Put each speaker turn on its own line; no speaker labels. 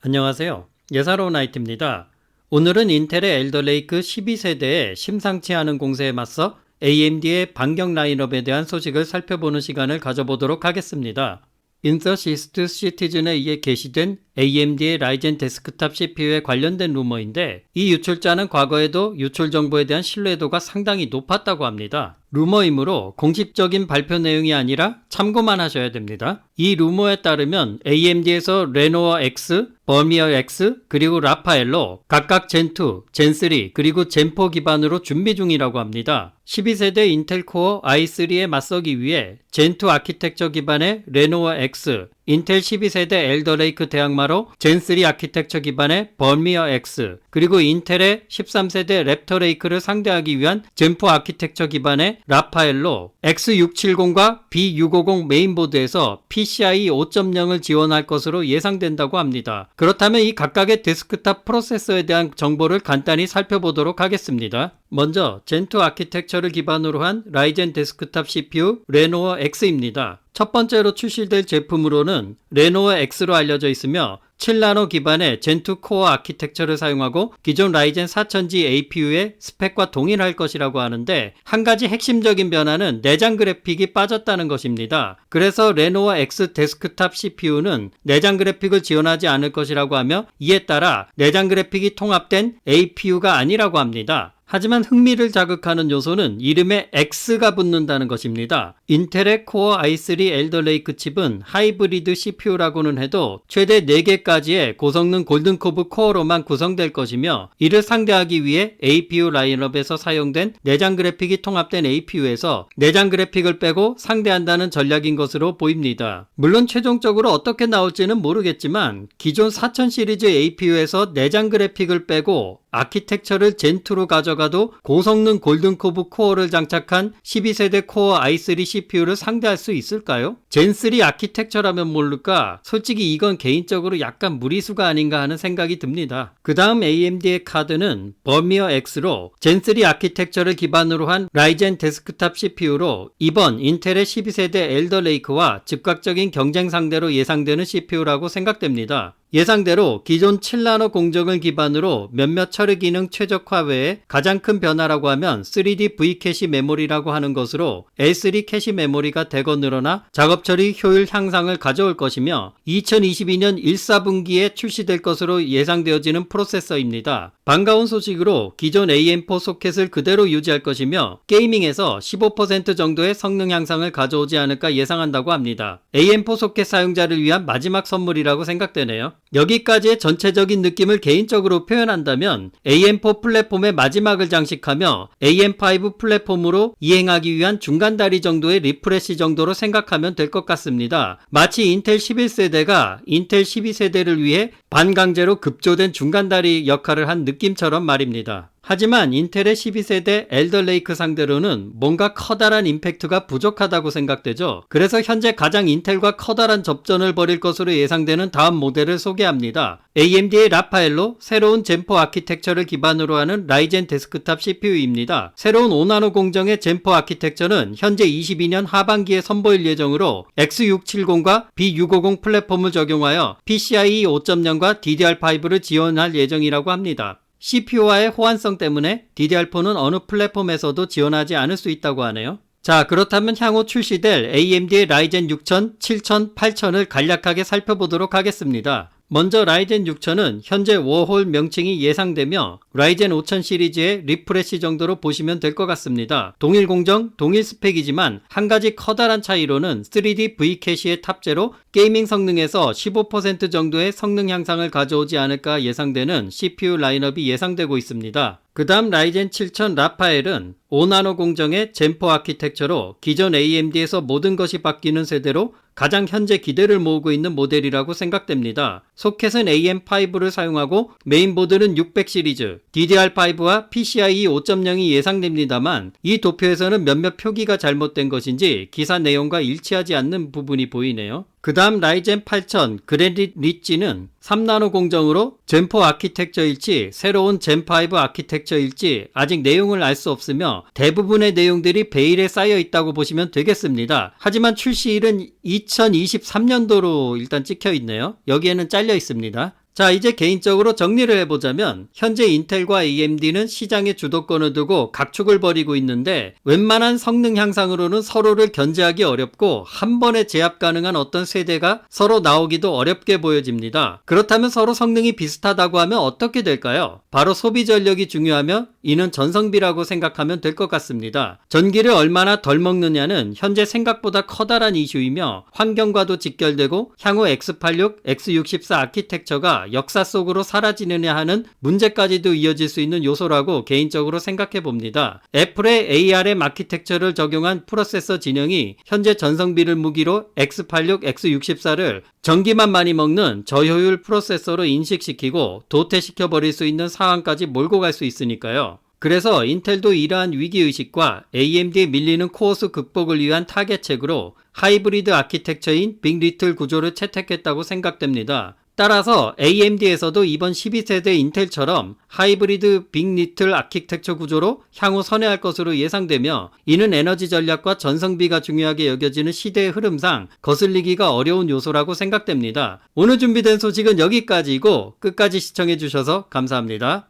안녕하세요. 예사로운 IT입니다. 오늘은 인텔의 엘더레이크 12세대의 심상치 않은 공세에 맞서 AMD의 반격 라인업에 대한 소식을 살펴보는 시간을 가져보도록 하겠습니다. 인서시스트 시티즌에 의해 게시된 AMD의 라이젠 데스크탑 CPU에 관련된 루머인데, 이 유출자는 과거에도 유출 정보에 대한 신뢰도가 상당히 높았다고 합니다. 루머이므로 공식적인 발표 내용이 아니라 참고만 하셔야 됩니다. 이 루머에 따르면 AMD에서 레노어 X, 버미어 X, 그리고 라파엘로 각각 젠2, 젠3, 그리고 젠4 기반으로 준비 중이라고 합니다. 12세대 인텔 코어 i3에 맞서기 위해 젠2 아키텍처 기반의 레노어 X, 인텔 12세대 엘더레이크 대항마로 젠3 아키텍처 기반의 버미어 X, 그리고 인텔의 13세대 랩터레이크를 상대하기 위한 젠4 아키텍처 기반의 라파엘로 X670과 B650 메인보드에서 PCIe 5.0을 지원할 것으로 예상된다고 합니다. 그렇다면 이 각각의 데스크탑 프로세서에 대한 정보를 간단히 살펴보도록 하겠습니다. 먼저 젠2 아키텍처를 기반으로 한 라이젠 데스크탑 CPU 레노어 X입니다. 첫 번째로 출시될 제품으로는 레노어 X로 알려져 있으며 7나노 기반의 젠2 코어 아키텍처를 사용하고 기존 라이젠 4000G APU의 스펙과 동일할 것이라고 하는데, 한 가지 핵심적인 변화는 내장 그래픽이 빠졌다는 것입니다. 그래서 레노어 X 데스크탑 CPU는 내장 그래픽을 지원하지 않을 것이라고 하며, 이에 따라 내장 그래픽이 통합된 APU가 아니라고 합니다. 하지만 흥미를 자극하는 요소는 이름에 X가 붙는다는 것입니다. 인텔의 코어 i3 엘더레이크 칩은 하이브리드 CPU라고는 해도 최대 4개까지의 고성능 골든코브 코어로만 구성될 것이며, 이를 상대하기 위해 APU 라인업에서 사용된 내장 그래픽이 통합된 APU에서 내장 그래픽을 빼고 상대한다는 전략인 것으로 보입니다. 물론 최종적으로 어떻게 나올지는 모르겠지만, 기존 4000 시리즈 APU에서 내장 그래픽을 빼고 아키텍처를 젠2로 가져가도 고성능 골든코브 코어를 장착한 12세대 코어 i3 CPU를 상대할 수 있을까요? 젠3 아키텍처라면 모를까? 솔직히 이건 개인적으로 약간 무리수가 아닌가 하는 생각이 듭니다. 그 다음 AMD의 카드는 버미어 X로 젠3 아키텍처를 기반으로 한 라이젠 데스크탑 CPU로 이번 인텔의 12세대 엘더레이크와 즉각적인 경쟁 상대로 예상되는 CPU라고 생각됩니다. 예상대로 기존 7나노 공정을 기반으로 몇몇 처리 기능 최적화 외에 가장 큰 변화라고 하면 3D V 캐시 메모리라고 하는 것으로 L3 캐시 메모리가 대거 늘어나 작업 처리 효율 향상을 가져올 것이며, 2022년 1사분기에 출시될 것으로 예상되어지는 프로세서입니다. 반가운 소식으로 기존 AM4 소켓을 그대로 유지할 것이며, 게이밍에서 15% 정도의 성능 향상을 가져오지 않을까 예상한다고 합니다. AM4 소켓 사용자를 위한 마지막 선물이라고 생각되네요. 여기까지의 전체적인 느낌을 개인적으로 표현한다면 AM4 플랫폼의 마지막을 장식하며 AM5 플랫폼으로 이행하기 위한 중간다리 정도의 리프레시 정도로 생각하면 될 것 같습니다. 마치 인텔 11세대가 인텔 12세대를 위해 반강제로 급조된 중간다리 역할을 한 느낌처럼 말입니다. 하지만 인텔의 12세대 엘더레이크 상대로는 뭔가 커다란 임팩트가 부족하다고 생각되죠. 그래서 현재 가장 인텔과 커다란 접전을 벌일 것으로 예상되는 다음 모델을 소개합니다. AMD의 라파엘로 새로운 젠4 아키텍처를 기반으로 하는 라이젠 데스크탑 CPU입니다. 새로운 5나노 공정의 젠4 아키텍처는 현재 22년 하반기에 선보일 예정으로 X670과 B650 플랫폼을 적용하여 PCIe 5.0과 DDR5를 지원할 예정이라고 합니다. CPU와의 호환성 때문에 DDR4는 어느 플랫폼에서도 지원하지 않을 수 있다고 하네요. 자, 그렇다면 향후 출시될 AMD의 라이젠 6000, 7000, 8000을 간략하게 살펴보도록 하겠습니다. 먼저 라이젠 6000은 현재 워홀 명칭이 예상되며 라이젠 5000 시리즈의 리프레시 정도로 보시면 될 것 같습니다. 동일 공정, 동일 스펙이지만 한 가지 커다란 차이로는 3D V 캐시의 탑재로 게이밍 성능에서 15% 정도의 성능 향상을 가져오지 않을까 예상되는 CPU 라인업이 예상되고 있습니다. 그 다음 라이젠 7000 라파엘은 5나노 공정의 젠4 아키텍처로 기존 AMD에서 모든 것이 바뀌는 세대로 가장 현재 기대를 모으고 있는 모델이라고 생각됩니다. 소켓은 AM5를 사용하고 메인보드는 600 시리즈, DDR5와 PCIe 5.0이 예상됩니다만, 이 도표에서는 몇몇 표기가 잘못된 것인지 기사 내용과 일치하지 않는 부분이 보이네요. 그 다음 라이젠 8000 그랜디 리치는 3나노 공정으로 젠4 아키텍처일지 새로운 젠5 아키텍처일지 아직 내용을 알 수 없으며 대부분의 내용들이 베일에 쌓여 있다고 보시면 되겠습니다. 하지만 출시일은 2023년도로 일단 찍혀 있네요. 여기에는 잘려 있습니다. 자, 이제 개인적으로 정리를 해보자면 현재 인텔과 AMD는 시장의 주도권을 두고 각축을 벌이고 있는데 웬만한 성능 향상으로는 서로를 견제하기 어렵고 한 번에 제압 가능한 어떤 세대가 서로 나오기도 어렵게 보여집니다. 그렇다면 서로 성능이 비슷하다고 하면 어떻게 될까요? 바로 소비 전력이 중요하며 이는 전성비라고 생각하면 될 것 같습니다. 전기를 얼마나 덜 먹느냐는 현재 생각보다 커다란 이슈이며 환경과도 직결되고 향후 X86, X64 아키텍처가 역사 속으로 사라지느냐 하는 문제까지도 이어질 수 있는 요소라고 개인적으로 생각해 봅니다. 애플의 ARM 아키텍처를 적용한 프로세서 진영이 현재 전성비를 무기로 X86, X64를 전기만 많이 먹는 저효율 프로세서로 인식시키고 도태시켜 버릴 수 있는 상황까지 몰고 갈 수 있으니까요. 그래서 인텔도 이러한 위기의식과 AMD에 밀리는 코어수 극복을 위한 타겟책으로 하이브리드 아키텍처인 빅리틀 구조를 채택했다고 생각됩니다. 따라서 AMD에서도 이번 12세대 인텔처럼 하이브리드 빅리틀 아키텍처 구조로 향후 선회할 것으로 예상되며 이는 에너지 전략과 전성비가 중요하게 여겨지는 시대의 흐름상 거슬리기가 어려운 요소라고 생각됩니다. 오늘 준비된 소식은 여기까지이고 끝까지 시청해 주셔서 감사합니다.